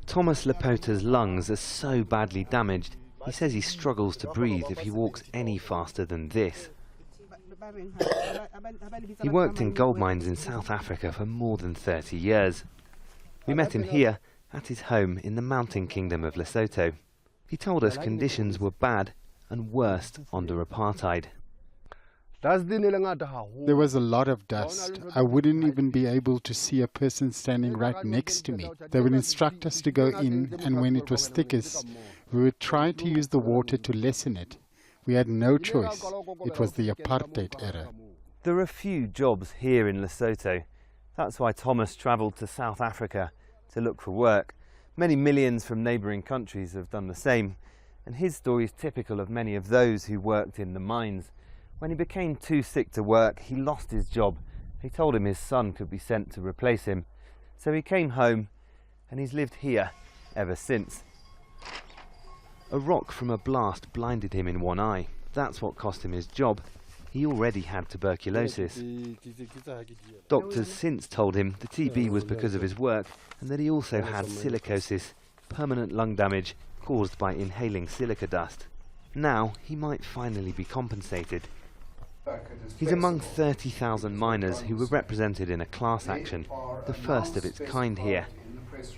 Thomas Lepota's lungs are so badly damaged, he says he struggles to breathe if he walks any faster than this. He worked in gold mines in South Africa for more than 30 years. We met him here at his home in the mountain kingdom of Lesotho. He told us conditions were bad and worst under apartheid. There was a lot of dust. I wouldn't even be able to see a person standing right next to me. They would instruct us to go in, and when it was thickest, we would try to use the water to lessen it. We had no choice. It was the apartheid era. There are few jobs here in Lesotho. That's why Thomas travelled to South Africa to look for work. Many millions from neighbouring countries have done the same, and his story is typical of many of those who worked in the mines. When he became too sick to work, he lost his job. He told him his son could be sent to replace him. So he came home, and he's lived here ever since. A rock from a blast blinded him in one eye. That's what cost him his job. He already had tuberculosis. Doctors since told him the TB was because of his work, and that he also had silicosis, permanent lung damage caused by inhaling silica dust. Now he might finally be compensated. He's among 30,000 miners who were represented in a class action, the first of its kind here.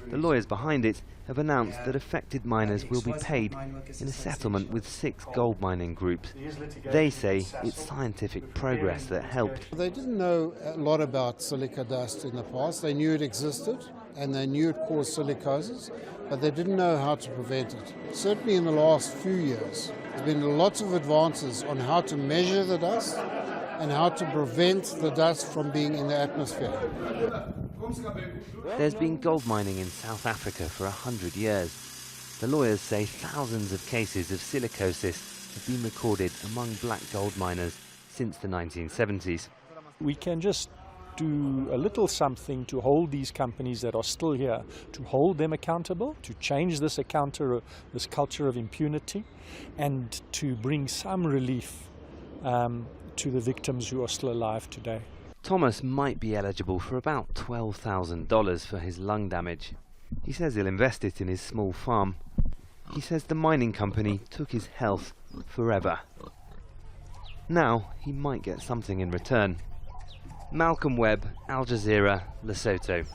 The lawyers behind it have announced that affected miners will be paid in a settlement with 6 gold mining groups. They say it's scientific progress that helped. They didn't know a lot about silica dust in the past. They knew it existed and they knew it caused silicosis, but they didn't know how to prevent it. Certainly in the last few years, there's been lots of advances on how to measure the dust and how to prevent the dust from being in the atmosphere. There's been gold mining in South Africa for 100 years. The lawyers say thousands of cases of silicosis have been recorded among black gold miners since the 1970s. We can just do a little something to hold these companies that are still here, to hold them accountable, to change this culture of impunity, and to bring some relief to the victims who are still alive today. Thomas might be eligible for about $12,000 for his lung damage. He says he'll invest it in his small farm. He says the mining company took his health forever. Now he might get something in return. Malcolm Webb, Al Jazeera, Lesotho.